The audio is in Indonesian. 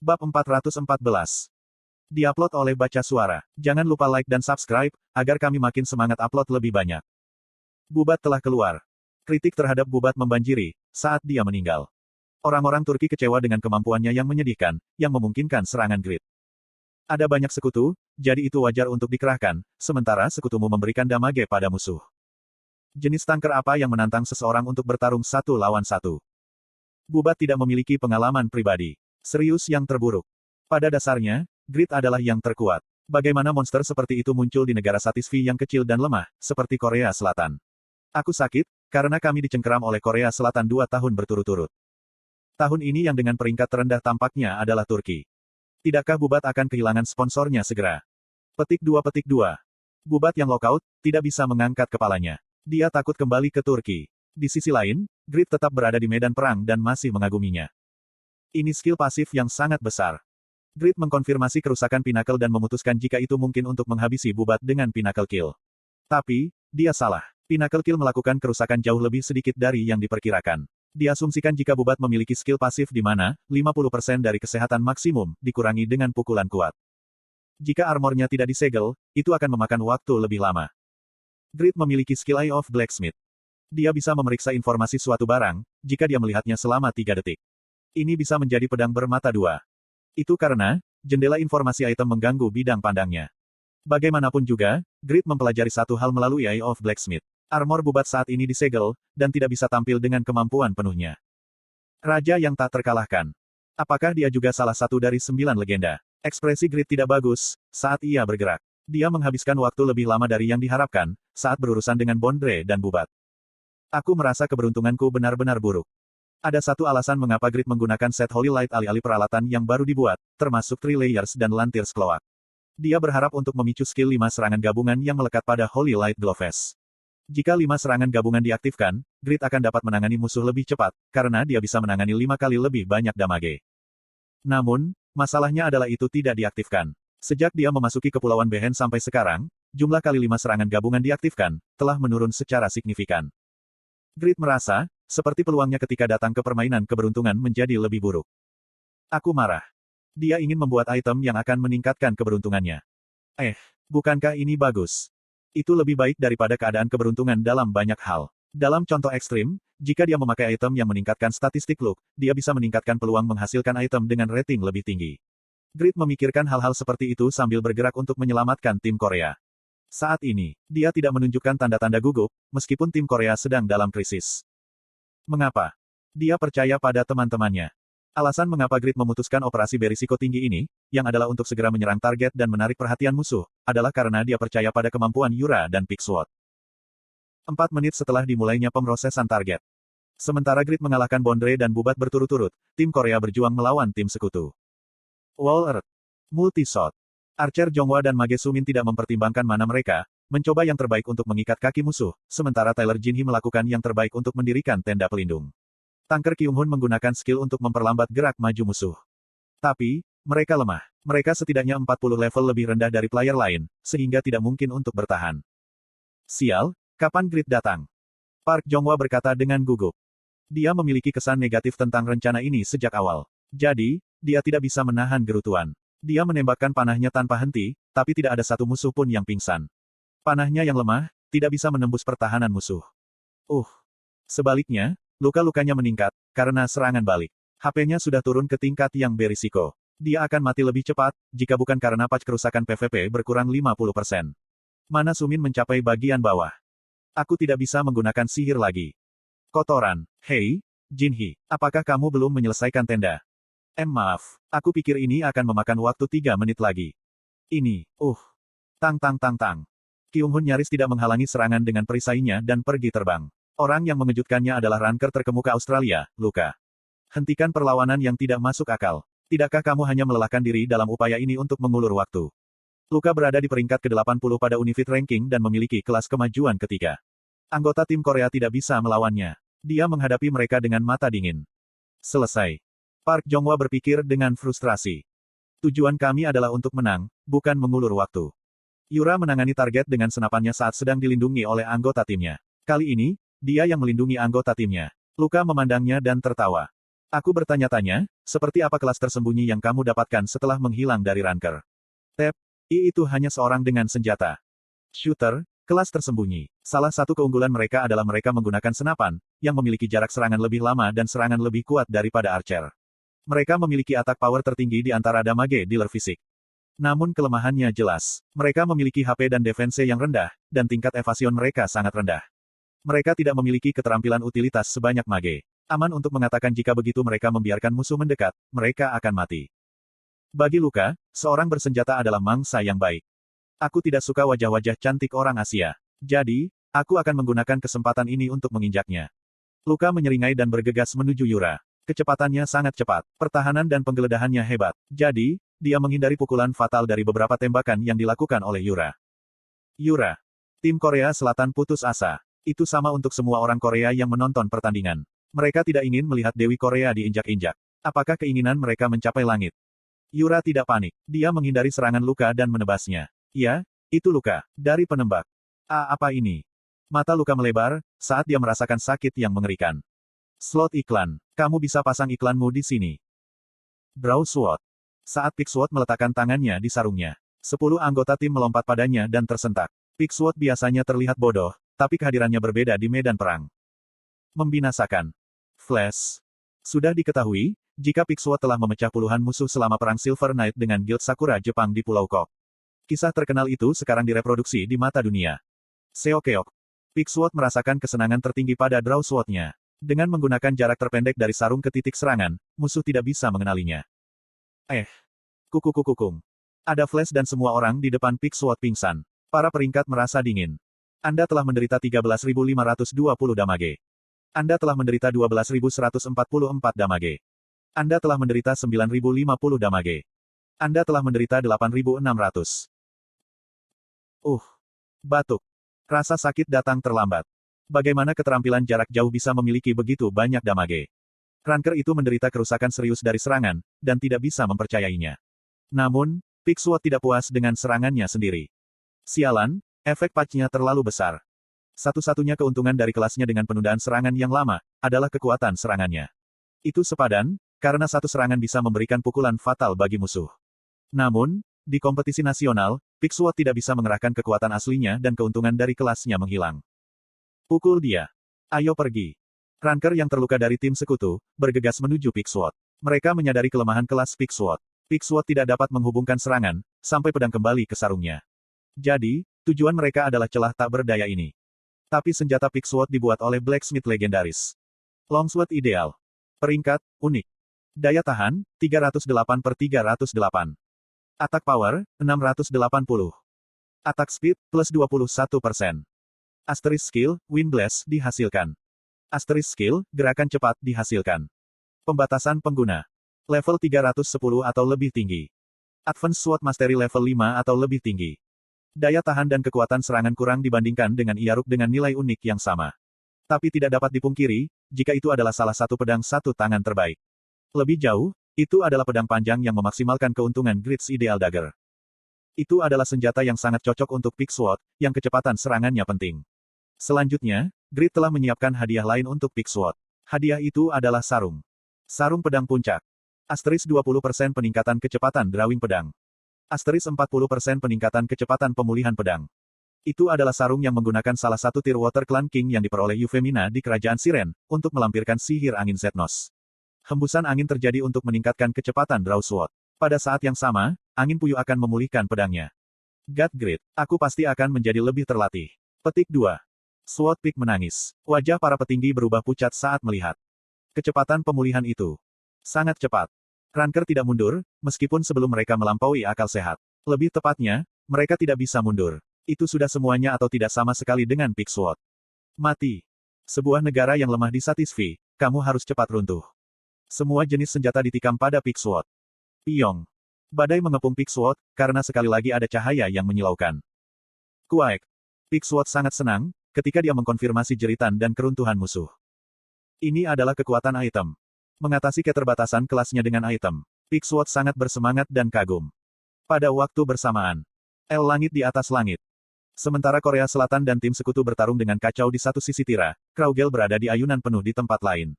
Bab 414. Diupload oleh Baca Suara. Jangan lupa like dan subscribe, agar kami makin semangat upload lebih banyak. Bubat telah keluar. Kritik terhadap Bubat membanjiri saat dia meninggal. Orang-orang Turki kecewa dengan kemampuannya yang menyedihkan, yang memungkinkan serangan grid. Ada banyak sekutu, jadi itu wajar untuk dikerahkan, sementara sekutumu memberikan damage pada musuh. Jenis tanker apa yang menantang seseorang untuk bertarung satu lawan satu? Bubat tidak memiliki pengalaman pribadi. Serius yang terburuk. Pada dasarnya, grid adalah yang terkuat. Bagaimana monster seperti itu muncul di negara Satisfi yang kecil dan lemah, seperti Korea Selatan? Aku sakit, karena kami dicengkeram oleh Korea Selatan 2 tahun berturut-turut. Tahun ini yang dengan peringkat terendah tampaknya adalah Turki. Tidakkah Bubat akan kehilangan sponsornya segera? Petik 2. Bubat yang lockout, tidak bisa mengangkat kepalanya. Dia takut kembali ke Turki. Di sisi lain, grid tetap berada di medan perang dan masih mengaguminya. Ini skill pasif yang sangat besar. Grid mengkonfirmasi kerusakan Pinnacle dan memutuskan jika itu mungkin untuk menghabisi Bubat dengan Pinnacle Kill. Tapi, dia salah. Pinnacle Kill melakukan kerusakan jauh lebih sedikit dari yang diperkirakan. Diasumsikan jika Bubat memiliki skill pasif di mana 50% dari kesehatan maksimum dikurangi dengan pukulan kuat. Jika armornya tidak disegel, itu akan memakan waktu lebih lama. Grid memiliki skill Eye of Blacksmith. Dia bisa memeriksa informasi suatu barang, jika dia melihatnya selama 3 detik. Ini bisa menjadi pedang bermata dua. Itu karena, jendela informasi item mengganggu bidang pandangnya. Bagaimanapun juga, Grid mempelajari satu hal melalui Eye of Blacksmith. Armor Bubat saat ini disegel, dan tidak bisa tampil dengan kemampuan penuhnya. Raja yang tak terkalahkan. Apakah dia juga salah satu dari 9 legenda? Ekspresi Grid tidak bagus, saat ia bergerak. Dia menghabiskan waktu lebih lama dari yang diharapkan, saat berurusan dengan Bondre dan Bubat. Aku merasa keberuntunganku benar-benar buruk. Ada satu alasan mengapa Grid menggunakan set Holy Light alih-alih peralatan yang baru dibuat, termasuk Three Layers dan Lantir's Cloak. Dia berharap untuk memicu skill 5 serangan gabungan yang melekat pada Holy Light Gloves. Jika 5 serangan gabungan diaktifkan, Grid akan dapat menangani musuh lebih cepat, karena dia bisa menangani 5 kali lebih banyak damage. Namun, masalahnya adalah itu tidak diaktifkan. Sejak dia memasuki Kepulauan Behen sampai sekarang, jumlah kali 5 serangan gabungan diaktifkan, telah menurun secara signifikan. Grid merasa, seperti peluangnya ketika datang ke permainan keberuntungan menjadi lebih buruk. Aku marah. Dia ingin membuat item yang akan meningkatkan keberuntungannya. Bukankah ini bagus? Itu lebih baik daripada keadaan keberuntungan dalam banyak hal. Dalam contoh ekstrim, jika dia memakai item yang meningkatkan statistik luck, dia bisa meningkatkan peluang menghasilkan item dengan rating lebih tinggi. Grid memikirkan hal-hal seperti itu sambil bergerak untuk menyelamatkan tim Korea. Saat ini, dia tidak menunjukkan tanda-tanda gugup, meskipun tim Korea sedang dalam krisis. Mengapa? Dia percaya pada teman-temannya. Alasan mengapa Grid memutuskan operasi berisiko tinggi ini, yang adalah untuk segera menyerang target dan menarik perhatian musuh, adalah karena dia percaya pada kemampuan Yura dan Pigsword. 4 menit setelah dimulainya pemrosesan target. Sementara Grid mengalahkan Bondre dan Bubat berturut-turut, tim Korea berjuang melawan tim sekutu. Wall Earth. Multi-shot. Archer Jonghwa dan Mage Sumin tidak mempertimbangkan mana mereka, mencoba yang terbaik untuk mengikat kaki musuh, sementara Tyler Jinhee melakukan yang terbaik untuk mendirikan tenda pelindung. Tanker Kyung-hun menggunakan skill untuk memperlambat gerak maju musuh. Tapi, mereka lemah. Mereka setidaknya 40 level lebih rendah dari player lain, sehingga tidak mungkin untuk bertahan. Sial, kapan Grid datang? Park Jonghwa berkata dengan gugup. Dia memiliki kesan negatif tentang rencana ini sejak awal. Jadi, dia tidak bisa menahan gerutuan. Dia menembakkan panahnya tanpa henti, tapi tidak ada satu musuh pun yang pingsan. Panahnya yang lemah, tidak bisa menembus pertahanan musuh. Sebaliknya, luka-lukanya meningkat, karena serangan balik. HP-nya sudah turun ke tingkat yang berisiko. Dia akan mati lebih cepat, jika bukan karena patch kerusakan PvP berkurang 50%. Mana Sumin mencapai bagian bawah. Aku tidak bisa menggunakan sihir lagi. Kotoran. Hei, Jinhee, apakah kamu belum menyelesaikan tenda? Maaf, aku pikir ini akan memakan waktu 3 menit lagi. Ini, Tang. Kyung-hun nyaris tidak menghalangi serangan dengan perisainya dan pergi terbang. Orang yang mengejutkannya adalah ranker terkemuka Australia, Luka. Hentikan perlawanan yang tidak masuk akal. Tidakkah kamu hanya melelahkan diri dalam upaya ini untuk mengulur waktu? Luka berada di peringkat ke-80 pada Unifit Ranking dan memiliki kelas kemajuan ketiga. Anggota tim Korea tidak bisa melawannya. Dia menghadapi mereka dengan mata dingin. Selesai. Park Jonghwa berpikir dengan frustrasi. Tujuan kami adalah untuk menang, bukan mengulur waktu. Yura menangani target dengan senapannya saat sedang dilindungi oleh anggota timnya. Kali ini, dia yang melindungi anggota timnya. Luka memandangnya dan tertawa. Aku bertanya-tanya, seperti apa kelas tersembunyi yang kamu dapatkan setelah menghilang dari Ranker? Tep, itu hanya seorang dengan senjata. Shooter, kelas tersembunyi. Salah satu keunggulan mereka adalah mereka menggunakan senapan, yang memiliki jarak serangan lebih lama dan serangan lebih kuat daripada Archer. Mereka memiliki attack power tertinggi di antara damage dealer fisik. Namun kelemahannya jelas. Mereka memiliki HP dan defense yang rendah, dan tingkat evasion mereka sangat rendah. Mereka tidak memiliki keterampilan utilitas sebanyak mage. Aman untuk mengatakan jika begitu mereka membiarkan musuh mendekat, mereka akan mati. Bagi Luka, seorang bersenjata adalah mangsa yang baik. Aku tidak suka wajah-wajah cantik orang Asia. Jadi, aku akan menggunakan kesempatan ini untuk menginjaknya. Luka menyeringai dan bergegas menuju Yura. Kecepatannya sangat cepat, pertahanan dan penggeledahannya hebat. Jadi, dia menghindari pukulan fatal dari beberapa tembakan yang dilakukan oleh Yura. Yura. Tim Korea Selatan putus asa. Itu sama untuk semua orang Korea yang menonton pertandingan. Mereka tidak ingin melihat Dewi Korea diinjak-injak. Apakah keinginan mereka mencapai langit? Yura tidak panik. Dia menghindari serangan Luka dan menebasnya. Ya, itu Luka, dari penembak. Apa ini? Mata Luka melebar, saat dia merasakan sakit yang mengerikan. Slot iklan. Kamu bisa pasang iklanmu di sini. Draw Sword. Saat Pigsword meletakkan tangannya di sarungnya, 10 anggota tim melompat padanya dan tersentak. Pigsword biasanya terlihat bodoh, tapi kehadirannya berbeda di medan perang. Membinasakan. Flash. Sudah diketahui, jika Pigsword telah memecah puluhan musuh selama perang Silver Knight dengan Guild Sakura Jepang di Pulau Kok. Kisah terkenal itu sekarang direproduksi di mata dunia. Seokeok. Pigsword merasakan kesenangan tertinggi pada Draw Sword-nya. Dengan menggunakan jarak terpendek dari sarung ke titik serangan, musuh tidak bisa mengenalinya. Kukukukukung. Ada flash dan semua orang di depan Pigsword pingsan. Para peringkat merasa dingin. Anda telah menderita 13.520 damage. Anda telah menderita 12.144 damage. Anda telah menderita 9.050 damage. Anda telah menderita 8.600. Batuk. Rasa sakit datang terlambat. Bagaimana keterampilan jarak jauh bisa memiliki begitu banyak damage? Ranker itu menderita kerusakan serius dari serangan, dan tidak bisa mempercayainya. Namun, Pigsword tidak puas dengan serangannya sendiri. Sialan, efek patchnya terlalu besar. Satu-satunya keuntungan dari kelasnya dengan penundaan serangan yang lama, adalah kekuatan serangannya. Itu sepadan, karena satu serangan bisa memberikan pukulan fatal bagi musuh. Namun, di kompetisi nasional, Pigsword tidak bisa mengerahkan kekuatan aslinya dan keuntungan dari kelasnya menghilang. Pukul dia. Ayo pergi. Ranker yang terluka dari tim sekutu, bergegas menuju Pigsword. Mereka menyadari kelemahan kelas Pigsword. Pigsword tidak dapat menghubungkan serangan, sampai pedang kembali ke sarungnya. Jadi, tujuan mereka adalah celah tak berdaya ini. Tapi senjata Pigsword dibuat oleh blacksmith legendaris. Longsword ideal. Peringkat, unik. Daya tahan, 308/308. Attack power, 680. Attack speed, plus 21%. Asterisk skill, Wind Blast, dihasilkan. Asterisk skill, gerakan cepat, dihasilkan. Pembatasan pengguna. Level 310 atau lebih tinggi. Advanced Sword Mastery level 5 atau lebih tinggi. Daya tahan dan kekuatan serangan kurang dibandingkan dengan Iaruk dengan nilai unik yang sama. Tapi tidak dapat dipungkiri, jika itu adalah salah satu pedang satu tangan terbaik. Lebih jauh, itu adalah pedang panjang yang memaksimalkan keuntungan Grid's Ideal Dagger. Itu adalah senjata yang sangat cocok untuk Pigsword, yang kecepatan serangannya penting. Selanjutnya, Grid telah menyiapkan hadiah lain untuk Pigsword. Hadiah itu adalah sarung. Sarung pedang puncak. Asterisk 20% peningkatan kecepatan drawing pedang. Asterisk 40% peningkatan kecepatan pemulihan pedang. Itu adalah sarung yang menggunakan salah satu tier Water Clan King yang diperoleh Euphemina di Kerajaan Siren, untuk melampirkan sihir angin Zetnos. Hembusan angin terjadi untuk meningkatkan kecepatan Draw Sword. Pada saat yang sama, angin puyuh akan memulihkan pedangnya. God Grid, aku pasti akan menjadi lebih terlatih. Petik 2. Sword Peak menangis. Wajah para petinggi berubah pucat saat melihat kecepatan pemulihan itu. Sangat cepat. Ranker tidak mundur, meskipun sebelum mereka melampaui akal sehat. Lebih tepatnya, mereka tidak bisa mundur. Itu sudah semuanya atau tidak sama sekali dengan Pigsword. Mati. Sebuah negara yang lemah di Satisfy, kamu harus cepat runtuh. Semua jenis senjata ditikam pada Pigsword. Piong. Badai mengepung Pigsword, karena sekali lagi ada cahaya yang menyilaukan. Kuaek. Pigsword sangat senang, ketika dia mengkonfirmasi jeritan dan keruntuhan musuh. Ini adalah kekuatan item. Mengatasi keterbatasan kelasnya dengan item. Pigsword sangat bersemangat dan kagum. Pada waktu bersamaan, langit di atas langit. Sementara Korea Selatan dan tim sekutu bertarung dengan kacau di satu sisi tira, Kraugel berada di ayunan penuh di tempat lain.